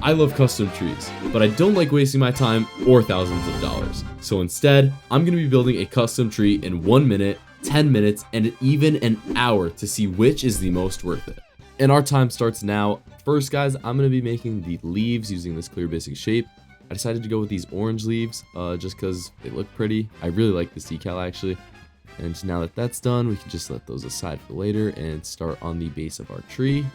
I love custom trees, but I don't like wasting my time or thousands of dollars. So instead, I'm going to be building a custom tree in 1 minute, 10 minutes, and even an hour to see which is the most worth it. And our time starts now. First, guys, I'm going to be making the leaves using this clear basic shape. I decided to go with these orange leaves just because they look pretty. I really like this decal actually. And now that that's done, we can just let those aside for later and start on the base of our tree.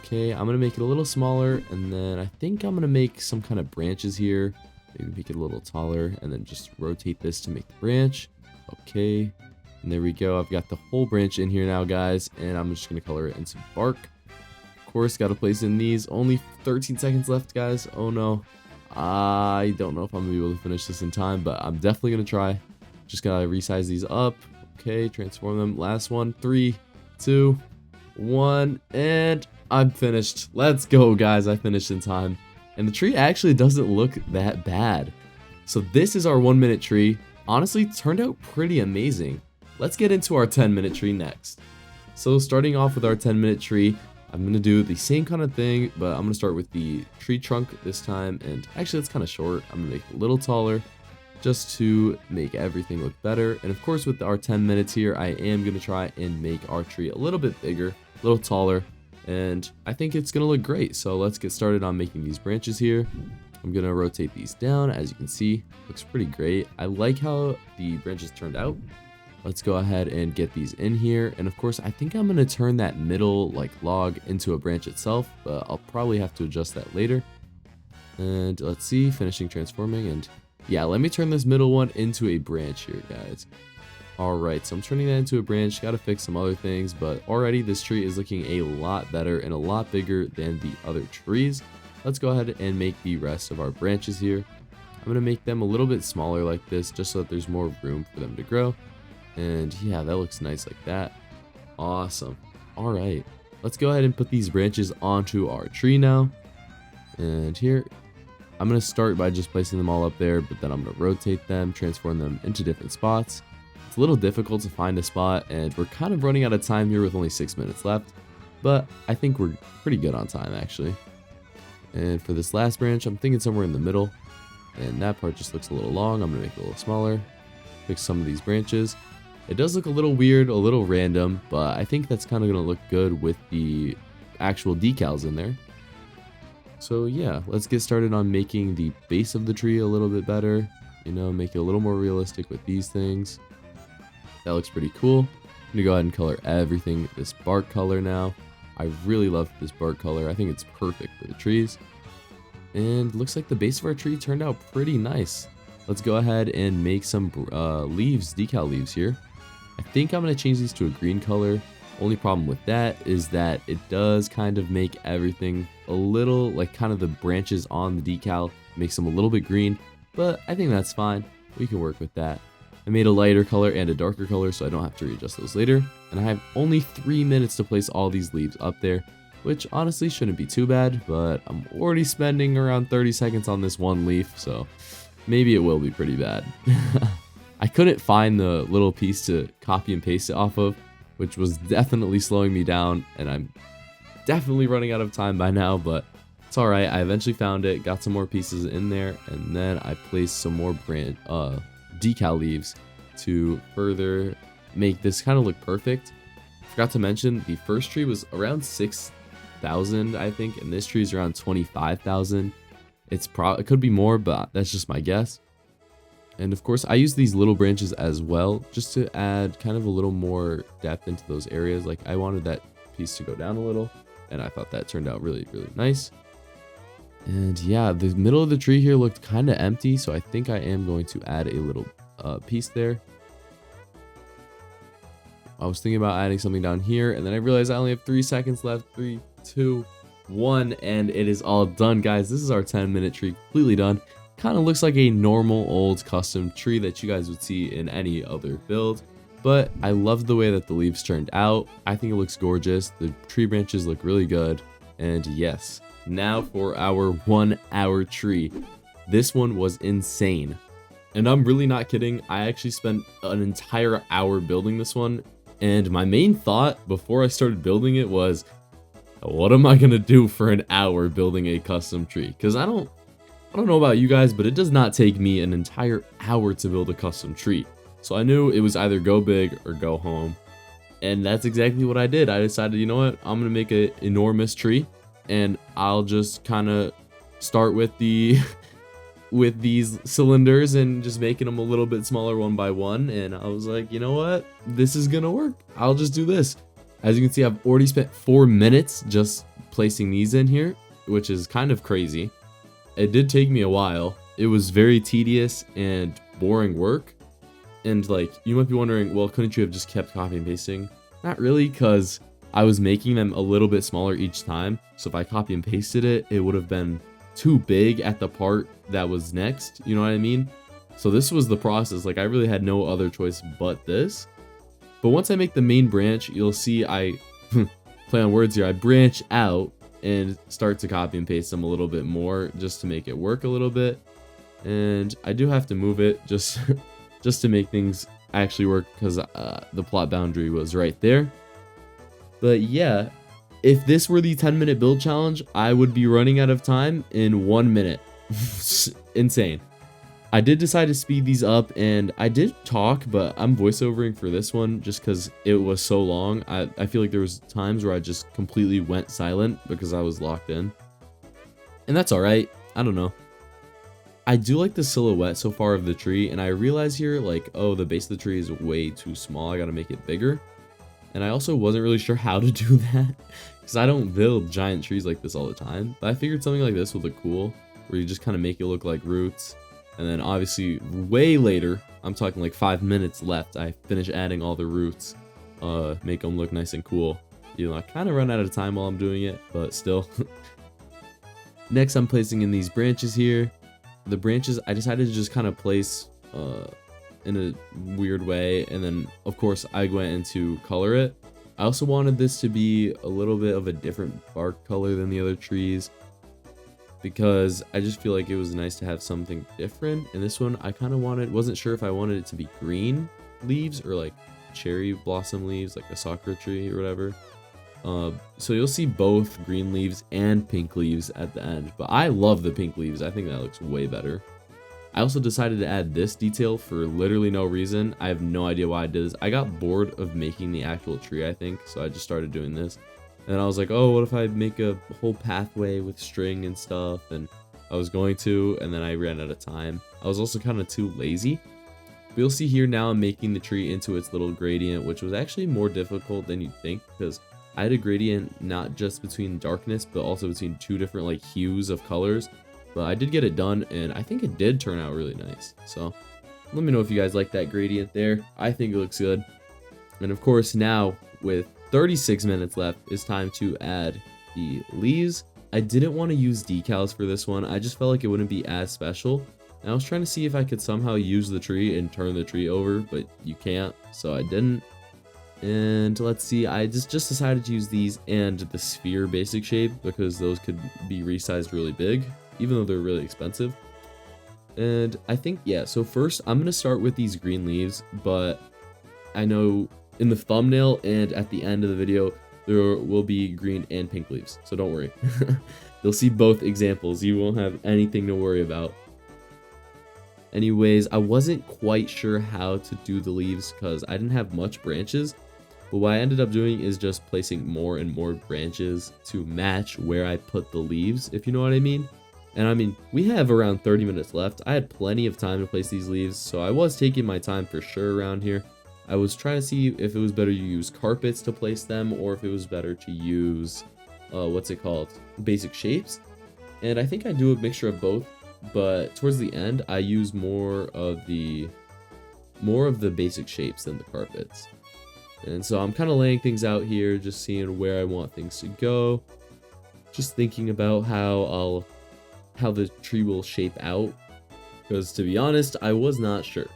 Okay, I'm going to make it a little smaller, and then I think I'm going to make some kind of branches here. Maybe make it a little taller, and then just rotate this to make the branch. Okay, and there we go. I've got the whole branch in here now, guys, and I'm just going to color it in some bark. Of course, got to place in these. Only 13 seconds left, guys. Oh, no. I don't know if I'm going to be able to finish this in time, but I'm definitely going to try. Just got to resize these up. Okay, transform them. Last one. 3, 2, 1, and I'm finished. Let's go, guys. I finished in time. And the tree actually doesn't look that bad. So this is our 1 minute tree. Honestly, it turned out pretty amazing. Let's get into our 10-minute tree next. So starting off with our 10-minute tree, I'm going to do the same kind of thing, but I'm going to start with the tree trunk this time. And actually, it's kind of short. I'm going to make it a little taller just to make everything look better. And of course, with our 10 minutes here, I am going to try and make our tree a little bit bigger, a little taller. And I think it's going to look great. So let's get started on making these branches here. I'm going to rotate these down. As you can see, looks pretty great. I like how the branches turned out. Let's go ahead and get these in here. And of course, I think I'm going to turn that middle log into a branch itself, but I'll probably have to adjust that later. And let's see, finishing transforming. And yeah, let me turn this middle one into a branch here, guys. Alright, so I'm turning that into a branch. Gotta fix some other things, but already this tree is looking a lot better and a lot bigger than the other trees. Let's go ahead and make the rest of our branches here. I'm gonna make them a little bit smaller like this, just so that there's more room for them to grow. And yeah, that looks nice like that. Awesome. Alright, let's go ahead and put these branches onto our tree now. And here, I'm gonna start by just placing them all up there, but then I'm gonna rotate them, transform them into different spots. It's a little difficult to find a spot, and we're kind of running out of time here with only 6 minutes left, but I think we're pretty good on time actually. And for this last branch, I'm thinking somewhere in the middle, and that part just looks a little long. I'm gonna make it a little smaller, fix some of these branches. It does look a little weird, a little random, but I think that's kind of gonna look good with the actual decals in there. So yeah, let's get started on making the base of the tree a little bit better, you know, make it a little more realistic with these things. That looks pretty cool. I'm gonna go ahead and color everything this bark color now. I really love this bark color. I think it's perfect for the trees. And looks like the base of our tree turned out pretty nice. Let's go ahead and make some leaves, decal leaves here. I think I'm gonna change these to a green color. Only problem with that is that it does kind of make everything a little, like kind of the branches on the decal makes them a little bit green, but I think that's fine. We can work with that. I made a lighter color and a darker color so I don't have to readjust those later. And I have only 3 minutes to place all these leaves up there, which honestly shouldn't be too bad, but I'm already spending around 30 seconds on this one leaf, so maybe it will be pretty bad. I couldn't find the little piece to copy and paste it off of, which was definitely slowing me down, and I'm definitely running out of time by now, but it's alright. I eventually found it, got some more pieces in there, and then I placed some more decal leaves to further make this kind of look perfect. Forgot to mention, the first tree was around 6,000, I think, and this tree is around 25,000. It could be more, but that's just my guess. And of course, I use these little branches as well, just to add kind of a little more depth into those areas. Like I wanted that piece to go down a little, and I thought that turned out really, really nice. And yeah, the middle of the tree here looked kind of empty, so I think I am going to add a little piece there. I was thinking about adding something down here, and then I realized I only have 3 seconds left. 3, 2, 1, and it is all done, guys. This is our 10-minute tree completely done. Kind of looks like a normal old custom tree that you guys would see in any other build, but I love the way that the leaves turned out. I think it looks gorgeous. The tree branches look really good, and yes, now for our 1 hour tree. This one was insane, and I'm really not kidding. I actually spent an entire hour building this one, and my main thought before I started building it was, what am I gonna do for an hour building a custom tree? Because I don't know about you guys, but it does not take me an entire hour to build a custom tree. So I knew it was either go big or go home. And that's exactly what I did. I decided, you know what, I'm gonna make an enormous tree, and I'll just kind of start with the with these cylinders and just making them a little bit smaller one by one. And I was like, you know what, this is gonna work. I'll just do this. As you can see, I've already spent 4 minutes just placing these in here, which is kind of crazy. It did take me a while. It was very tedious and boring work. And like, you might be wondering, well, couldn't you have just kept copy and pasting? Not really, because I was making them a little bit smaller each time. So if I copy and pasted it, it would have been too big at the part that was next. You know what I mean? So this was the process. Like, I really had no other choice but this. But once I make the main branch, you'll see I play on words here. I branch out and start to copy and paste them a little bit more just to make it work a little bit. And I do have to move it just just to make things actually work, because the plot boundary was right there. But yeah, if this were the 10-minute build challenge, I would be running out of time in 1 minute. Insane. I did decide to speed these up, and I did talk, but I'm voiceovering for this one just because it was so long. I feel like there was times where I just completely went silent because I was locked in. And that's alright. I don't know. I do like the silhouette so far of the tree, and I realize here, like, oh, the base of the tree is way too small. I gotta make it bigger. And I also wasn't really sure how to do that, because I don't build giant trees like this all the time. But I figured something like this would look cool, where you just kind of make it look like roots. And then obviously way later, I'm talking like 5 minutes left, I finish adding all the roots, make them look nice and cool. You know, I kind of run out of time while I'm doing it, but still. Next, I'm placing in these branches here. The branches, I decided to just kind of place in a weird way, and then of course I went into color it. I also wanted this to be a little bit of a different bark color than the other trees, because I just feel like it was nice to have something different. And this one I kind of wasn't sure if I wanted it to be green leaves or like cherry blossom leaves, like a sakura tree or whatever. So you'll see both green leaves and pink leaves at the end, but I love the pink leaves. I think that looks way better. I also decided to add this detail for literally no reason. I have no idea why I did this. I got bored of making the actual tree, I think, so I just started doing this. And I was like, oh, what if I make a whole pathway with string and stuff? And I was going to, and then I ran out of time. I was also kind of too lazy. But you'll see here now I'm making the tree into its little gradient, which was actually more difficult than you'd think, because I had a gradient not just between darkness, but also between two different like hues of colors. But I did get it done, and I think it did turn out really nice. So let me know if you guys like that gradient there. I think it looks good. And of course, now with 36 minutes left, it's time to add the leaves. I didn't want to use decals for this one. I just felt like it wouldn't be as special. And I was trying to see if I could somehow use the tree and turn the tree over, but you can't, so I didn't. And let's see, I just decided to use these and the sphere basic shape, because those could be resized really big, even though they're really expensive. And I think, yeah, so first I'm going to start with these green leaves, but I know in the thumbnail and at the end of the video, there will be green and pink leaves, so don't worry. You'll see both examples. You won't have anything to worry about. Anyways, I wasn't quite sure how to do the leaves because I didn't have much branches. But what I ended up doing is just placing more and more branches to match where I put the leaves, if you know what I mean. And I mean, we have around 30 minutes left. I had plenty of time to place these leaves, so I was taking my time for sure around here. I was trying to see if it was better to use carpets to place them, or if it was better to use, basic shapes. And I think I do a mixture of both, but towards the end, I use more of the basic shapes than the carpets. And so I'm kind of laying things out here, just seeing where I want things to go. Just thinking about how the tree will shape out, because to be honest, I was not sure.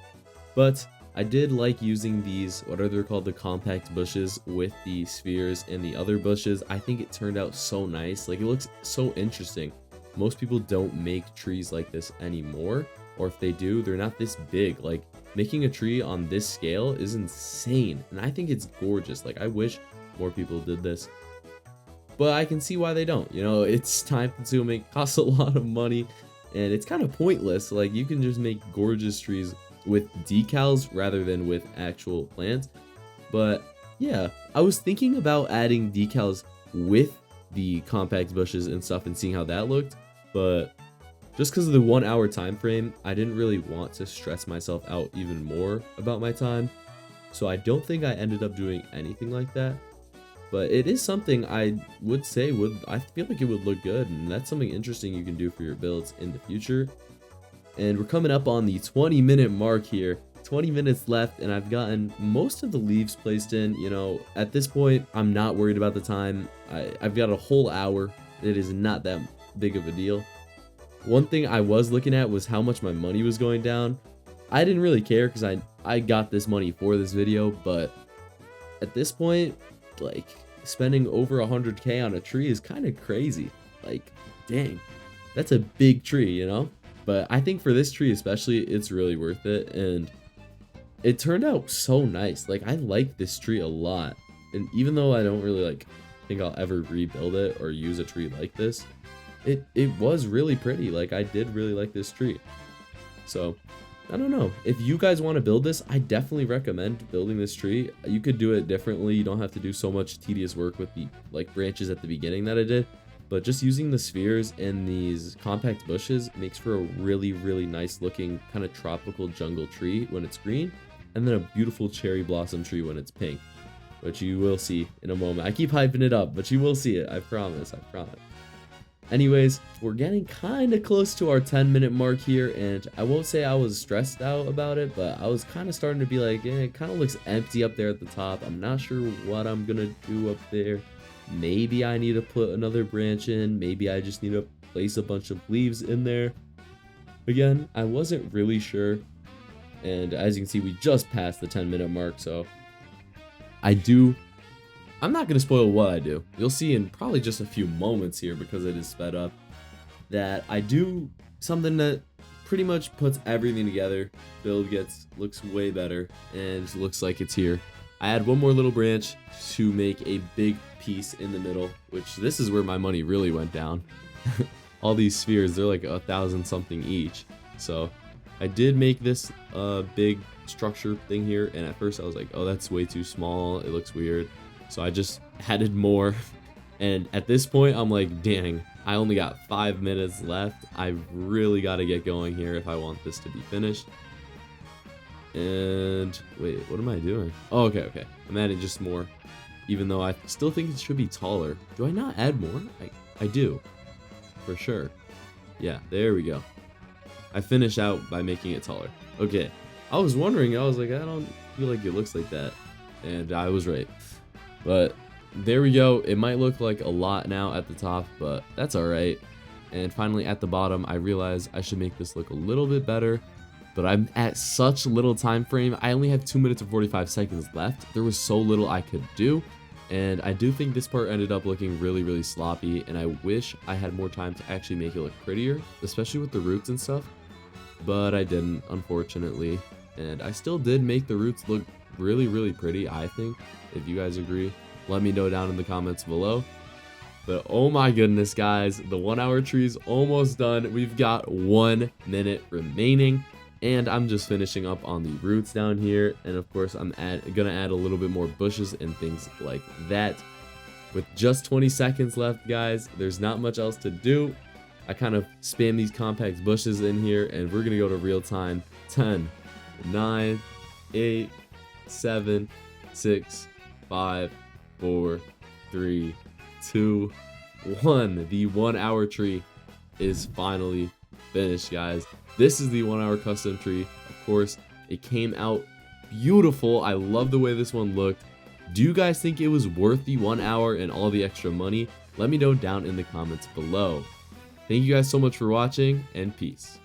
But I did like using these, what are they called, the compact bushes with the spheres and the other bushes. I think it turned out so nice. Like, it looks so interesting. Most people don't make trees like this anymore, or if they do, they're not this big. Like, making a tree on this scale is insane, and I think it's gorgeous. Like, I wish more people did this. but I can see why they don't. You know, it's time consuming, costs a lot of money, and it's kind of pointless. Like, you can just make gorgeous trees with decals rather than with actual plants. But yeah, I was thinking about adding decals with the compact bushes and stuff and seeing how that looked, but just because of the 1 hour time frame, I didn't really want to stress myself out even more about my time. So I don't think I ended up doing anything like that. But it is something I would say I feel like it would look good, and that's something interesting you can do for your builds in the future. And we're coming up on the 20-minute mark here. 20 minutes left, and I've gotten most of the leaves placed in. You know, at this point, I'm not worried about the time. I've got a whole hour. It is not that big of a deal. One thing I was looking at was how much my money was going down. I didn't really care because I got this money for this video, but at this point, like, spending over 100K on a tree is kind of crazy. Like, dang, that's a big tree, you know? But I think for this tree especially, it's really worth it, and it turned out so nice. Like, I like this tree a lot, and even though I don't really like think I'll ever rebuild it or use a tree like this, it was really pretty. Like, I did really like this tree. So I don't know, if you guys want to build this, I definitely recommend building this tree. You could do it differently. You don't have to do so much tedious work with the like branches at the beginning that I did, but just using the spheres and these compact bushes makes for a really, really nice looking kind of tropical jungle tree when it's green, and then a beautiful cherry blossom tree when it's pink, which you will see in a moment. I keep hyping it up, but you will see it. I promise. Anyways, we're getting kind of close to our 10-minute mark here, and I won't say I was stressed out about it, but I was kind of starting to be like, it kind of looks empty up there at the top. I'm not sure what I'm gonna do up there. Maybe I need to put another branch in. Maybe I just need to place a bunch of leaves in there. Again, I wasn't really sure, and as you can see, we just passed the 10-minute mark, so I'm not going to spoil what I do. You'll see in probably just a few moments here, because it is sped up, that I do something that pretty much puts everything together. Build looks way better, and looks like it's here. I add one more little branch to make a big piece in the middle, which this is where my money really went down. All these spheres, they're like 1,000 something each. So I did make this big structure thing here, and at first I was like, oh, that's way too small. It looks weird. So I just added more, and at this point I'm like, dang, I only got 5 minutes left. I really got to get going here if I want this to be finished. And wait, what am I doing? Oh, okay. I'm adding just more, even though I still think it should be taller. Do I not add more? I do, for sure. Yeah, there we go. I finish out by making it taller. Okay, I was wondering, I was like, I don't feel like it looks like that, and I was right. But there we go. It might look like a lot now at the top, but that's alright. And finally at the bottom, I realized I should make this look a little bit better, but I'm at such little time frame. I only have 2 minutes and 45 seconds left. There was so little I could do, and I do think this part ended up looking really, really sloppy, and I wish I had more time to actually make it look prettier, especially with the roots and stuff, but I didn't, unfortunately. And I still did make the roots look really, really pretty, I think. If you guys agree, let me know down in the comments below. But oh my goodness, guys, the 1 hour tree is almost done. We've got 1 minute remaining, and I'm just finishing up on the roots down here. And of course, I'm gonna add a little bit more bushes and things like that. With just 20 seconds left, guys, there's not much else to do. I kind of spam these compact bushes in here, and we're gonna go to real time. 10, 9, 8, 7, 6, 5, 4, 3, 2, 1. The 1 hour tree is finally finished, guys. This is the 1 hour custom tree. Of course, it came out beautiful. I love the way this one looked. Do you guys think it was worth the 1 hour and all the extra money? Let me know down in the comments below. Thank you guys so much for watching, and peace.